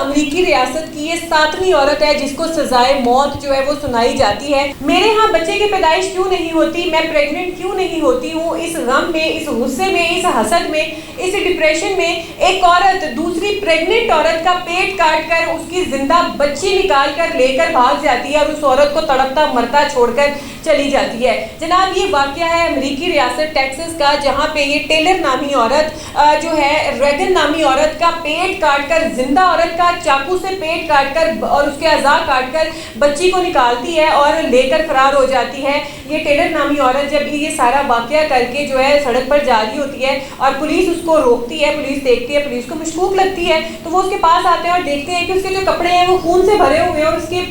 امریکی ریاست کی یہ 7ویں عورت ہے جس کو سزائے موت جو ہے وہ سنائی جاتی ہے۔ میرے ہاں بچے کی پیدائش کیوں نہیں ہوتی، میں پریگننٹ کیوں نہیں ہوتی ہوں، اس غم میں، اس غصے میں، اس حسد میں، اس ڈپریشن میں ایک عورت دوسری پریگننٹ عورت کا پیٹ کاٹ کر اس کی زندہ بچی نکال کر لے کر بھاگ جاتی ہے اور اس عورت کو تڑپتا مرتا چھوڑ کر چلی جاتی ہے۔ جناب یہ واقعہ ہے امریکی ریاست ٹیکساس کا، جہاں پہ یہ ٹیلر نامی عورت جو ہے ریگن نامی عورت کا پیٹ کاٹ کر، زندہ عورت کا چاقو سے پیٹ کاٹ کر اور اس کے اعضاء کاٹ کر بچی کو نکالتی ہے اور لے کر فرار ہو جاتی ہے۔ یہ ٹیلر نامی عورت جب یہ سارا واقعہ کر کے جو ہے سڑک پر جا رہی ہوتی ہے اور پولیس اس کو روکتی ہے، پولیس دیکھتی ہے، پولیس کو مشکوک لگتی ہے تو وہ اس کے پاس آتے ہیں اور دیکھتے ہیں کہ اس کے جو کپڑے ہیں وہ خون سے بھرے ہوئے ہیں اور اس کے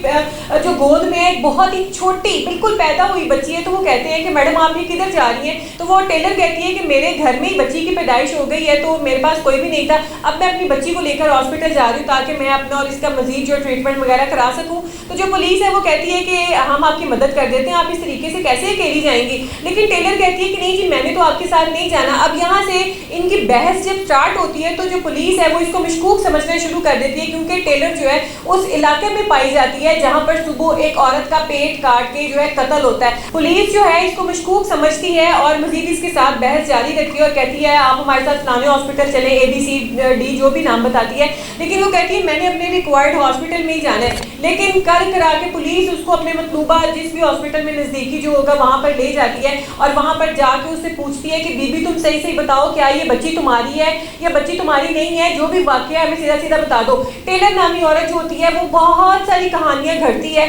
جو گود میں ایک بہت ہی چھوٹی بالکل پیدا ہوئی بچی ہے۔ تو وہ کہتے ہیں کہ میڈم آپ یہ کدھر جا رہی ہیں؟ تو وہ ٹیلر کہتی ہے کہ میرے گھر میں ہی بچی کی پیدائش ہو گئی ہے تو میرے پاس کوئی بھی نہیں تھا، اب میں اپنی بچی کو لے کر ہاسپٹل جا رہی ہوں تاکہ میں اپنا اور اس کا مزید جو ٹریٹمنٹ وغیرہ کرا سکوں۔ تو جو پولیس ہے وہ کہتی ہے کہ ہم آپ کی مدد کر دیتے ہیں، آپ اس طریقے سے کیسے اکیلی جائیں گی؟ لیکن ٹیلر کہتی ہے کہ نہیں جی میں نے تو آپ کے ساتھ نہیں جانا۔ اب یہاں سے ان کی بحث جب سٹارٹ ہوتی ہے تو جو پولیس ہے وہ اس کو مشکوک سمجھنا شروع کر دیتی ہے، کیونکہ ٹیلر جو ہے اس علاقے میں پائی جاتی ہے جہاں پر صبح ایک عورت کا پیٹ کاٹ کے جو ہے قتل ہوتا ہے۔ پولیس جو ہے اس کو مشکوک سمجھتی ہے اور مزید اس کے ساتھ بحث جاری رکھتی ہے اور کہتی ہے آپ ہمارے ساتھ فلانے ہاسپٹل چلیں، ABCD جو بھی نام بتاتی ہے، لیکن وہ کہتی ہے میں نے اپنے ریکوائرڈ ہاسپٹل میں ہی جانا ہے۔ لیکن کر کرا کے پولیس اس کو اپنے مطلوبہ جس بھی ہاسپٹل میں نزدیکی جو ہوگا وہاں پر لے جاتی ہے اور وہاں پر جا کے اس سے پوچھتی ہے کہ بی بی تم صحیح بتاؤ کیا یہ بچی تمہاری ہے یا بچی تمہاری نہیں ہے، جو بھی واقعہ ہے ہمیں سیدھا سیدھا بتا دو۔ ٹیلر نامی عورت جو ہوتی ہے وہ بہت ساری کہانیاں گھڑتی ہے،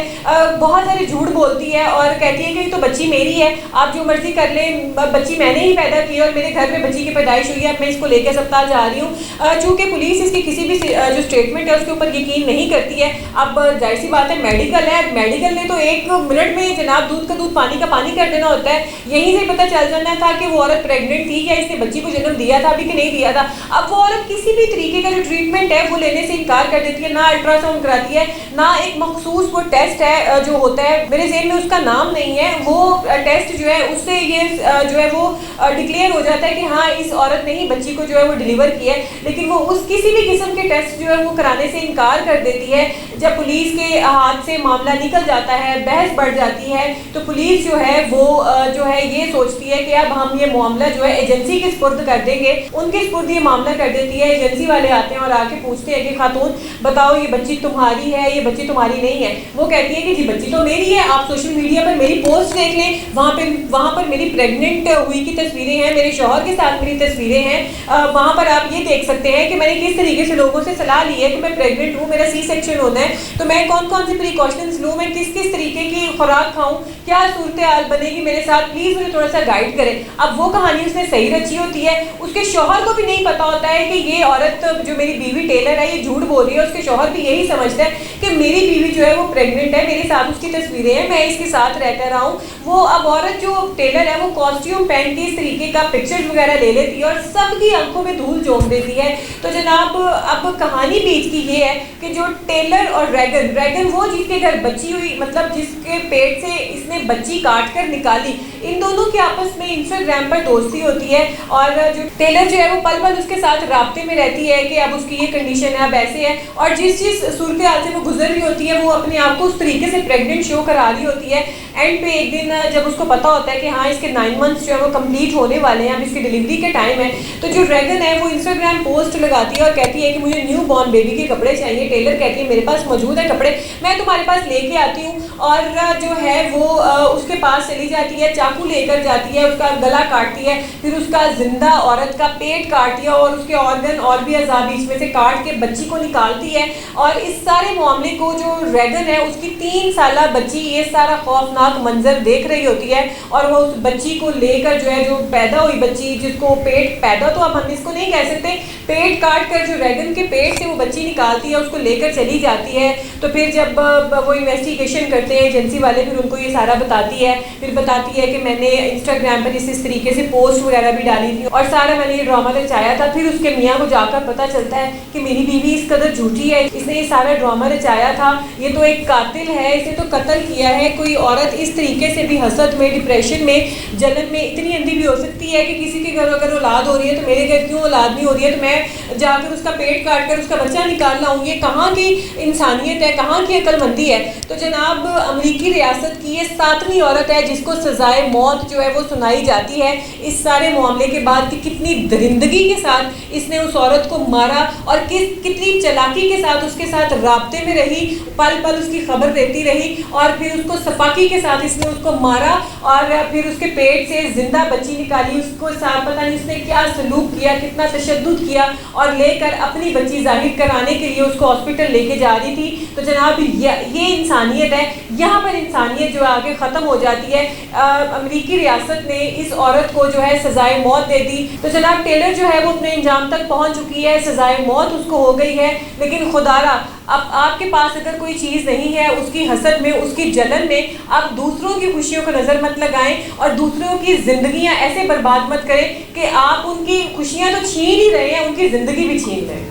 بہت سارے جھوٹ بولتی ہے اور کہتی ہے کہ یہ تو بچی میری ہے، آپ جو مرضی کر لیں، بچی میں نے ہی پیدا کی اور میرے گھر میں بچی کی پیدائش ہوئی ہے، اب میں اس کو لے کے اسپتال جا رہی ہوں۔ چونکہ پولیس اس کی کسی بھی جو اسٹیٹمنٹ ہے اس کے اوپر یقین نہیں کرتی ہے۔ اب ظاہر سی بات ہے میڈیکل ہے، میڈیکل نے تو 1 منٹ میں جناب دودھ کا دودھ پانی کا پانی کر دینا ہوتا ہے، یہیں سے پتہ چل جانا تھا کہ وہ عورت پریگننٹ تھی یا اس نے بچی کو جنم دیا تھا ابھی کہ نہیں دیا تھا۔ اب وہ عورت کسی بھی طریقے کا جو ٹریٹمنٹ ہے وہ لینے سے انکار کر دیتی ہے، نہ الٹرا ساؤنڈ کراتی ہے، نہ ایک مخصوص وہ ٹیسٹ ہے جو ہوتا ہے، میرے ذہن میں اس کا نام نہیں ہے، وہ ٹیسٹ جو ہے اس سے یہ جو ہے وہ ڈکلیئر ہو جاتا ہے کہ ہاں اس عورت نے ہی بچی کو جو ہے وہ ڈیلیور کیا ہے، لیکن وہ اس کسی بھی قسم کے ٹیسٹ جو ہے وہ کرانے سے انکار کر دیتی ہے۔ جب پولیس کے ہاتھ سے معاملہ نکل جاتا ہے، بحث بڑھ جاتی ہے تو پولیس جو ہے وہ جو ہے یہ سوچتی ہے کہ اب ہم یہ معاملہ جو ہے ایجنسی کے سپرد کر دیں گے، ان کے سپرد یہ معاملہ کر دیتی ہے۔ ایجنسی والے آتے ہیں اور آ کے پوچھتے ہیں کہ خاتون بتاؤ یہ بچی تمہاری ہے یہ بچی تمہاری نہیں ہے؟ وہ کہتی ہے کہ جی بچی تو میری ہے، آپ سوشل میڈیا پر میری پوسٹ دیکھ لیں، وہاں پر میری پریگننٹ ہوئی کی تصویریں ہیں، میرے شوہر کے ساتھ میری تصویریں ہیں، وہاں پر آپ یہ دیکھ سکتے ہیں کہ میں نے کس طریقے سے لوگوں سے صلاح لی ہے کہ میں پریگننٹ ہوں، میرا سی سیکشن ہونا ہے تو میں کون کون سی پریکاشنز لوں، میں کس طریقے کی خوراک کھاؤں، کیا صورتحال بنے گی میرے ساتھ، پلیز مجھے تھوڑا سا گائیڈ کریں۔ اب وہ کہانی اس نے صحیح رچی ہوتی ہے، اس کے شوہر کو بھی نہیں پتا ہوتا ہے کہ یہ عورت جو میری بیوی ٹیلر ہے یہ جھوٹ بول رہی ہے، اس کے شوہر بھی یہی سمجھتا ہے کہ میری بیوی جو ہے وہ پریگننٹ ہے، میرے ساتھ اس کی تصویریں ہیں، میں اس کے ساتھ رہ کر رہا ہوں۔ وہ اب عورت جو ٹیلر ہے وہ کاسٹیوم پہن کے اس طریقے کا پکچرز وغیرہ لے لیتی ہے اور سب کی آنکھوں میں دھول جھونک دیتی ہے۔ تو جناب اب کہانی بیچ کی یہ ہے کہ جو ٹیلر اور ریگن وہ جس کے گھر بچی ہوئی، مطلب جس کے پیٹ سے اس نے بچی کاٹ کر نکالی، ان دونوں کے آپس میں انسٹاگرام پر دوستی ہوتی ہے اور جو ٹیلر جو ہے وہ پل پل اس کے ساتھ رابطے میں رہتی ہے کہ اب اس کی یہ کنڈیشن ہے، اب ایسے ہے، اور جس صورتحال سے وہ گزر رہی ہوتی ہے وہ اپنے آپ کو اس طریقے سے پریگننٹ شو کرا رہی ہوتی ہے۔ اینڈ پہ ایک دن جب اس کو پتا ہوتا ہے کہ ہاں اس کے 9 منتھس جو ہے وہ کمپلیٹ ہونے والے ہیں، اب اس کی ڈیلیوری کے ٹائم ہے، تو جو ریگن ہے وہ انسٹاگرام پوسٹ لگاتی ہے اور کہتی ہے کہ مجھے نیو بورن بیبی کے کپڑے چاہیے۔ ٹیلر کہتی ہے میرے پاس موجود ہے کپڑے، میں تمہارے پاس لے کے آتی ہوں، اور جو ہے وہ اس کے پاس چلی جاتی ہے، چاقو لے کر جاتی ہے، اس کا گلا کاٹتی ہے، پھر اس کا زندہ عورت کا پیٹ کاٹتی ہے اور اس کے آرگن اور بھی اعضاء بیچ میں سے کاٹ کے بچی کو نکالتی ہے۔ اور اس سارے معاملے کو جو ریگن ہے اس کی 3 سالہ بچی یہ سارا خوفناک منظر دیکھ رہی ہوتی ہے اور وہ اس بچی کو لے کر جو ہے جو پیدا ہوئی بچی جس کو پیٹ پیدا تو اب ہم اس کو نہیں کہہ سکتے، پیٹ کاٹ کر جو ریگن کے پیٹ سے وہ بچی نکالتی ہے اس کو لے کر چلی جاتی ہے۔ تو پھر جب وہ انویسٹیگیشن کرتے ہیں ایجنسی والے، پھر ان کو یہ سارا بتاتی ہے، پھر بتاتی ہے کہ میں نے انسٹاگرام پر اس طریقے سے پوسٹ وغیرہ بھی ڈالی تھی اور سارا میں نے یہ ڈرامہ رچایا تھا۔ پھر اس کے میاں کو جا کر پتہ چلتا ہے کہ میری بیوی اس قدر جھوٹی ہے، اس نے یہ سارا ڈرامہ رچایا تھا، یہ تو ایک قاتل ہے، اسے تو قتل کیا ہے۔ کوئی عورت اس طریقے سے بھی حسد میں، ڈپریشن میں، جلن میں اتنی اندھی بھی ہو سکتی ہے کہ کسی کے گھر اگر اولاد ہو رہی ہے تو میرے گھر کیوں اولاد نہیں ہو رہی ہے، تو میں ہے جا کر اس کا پیٹ کاٹ کر اس کا بچہ نکالنا ہوں، یہ کہاں کی انسانیت ہے، کہاں کی عقل مندی ہے؟ تو جناب امریکی ریاست کی یہ 7ویں عورت ہے جس کو سزائے موت جو ہے وہ سنائی جاتی ہے اس سارے معاملے کے بعد کہ کتنی درندگی کے ساتھ اس نے اس عورت کو مارا اور کتنی چلاکی کے ساتھ اس کے ساتھ رابطے میں رہی، پل پل اس کی خبر دیتی رہی اور پھر اس کو سپاکی کے ساتھ اس نے اس کو مارا اور پھر اس کے پیٹ سے زندہ بچی نکالی، اس کو ساتھ پتہ نہیں اس نے کیا سلوک کیا، کتنا تشدد کیا اور لے کر اپنی بچی ظاہر کرانے کے لیے اس کو ہاسپٹل لے کے جا رہی تھی۔ تو جناب یہ انسانیت ہے، یہاں پر انسانیت جو آگے ختم ہو جاتی ہے۔ امریکی ریاست نے اس عورت کو جو ہے سزائے موت دے دی۔ تو جناب ٹیلر جو ہے وہ اپنے انجام تک پہنچ چکی ہے، سزائے موت اس کو ہو گئی ہے، لیکن خدا را اب آپ کے پاس اگر کوئی چیز نہیں ہے، اس کی حسد میں، اس کی جلن میں آپ دوسروں کی خوشیوں کو نظر مت لگائیں اور دوسروں کی زندگیاں ایسے برباد مت کریں کہ آپ ان کی خوشیاں تو چھین ہی رہے ہیں، ان کی زندگی بھی چھین رہے ہیں۔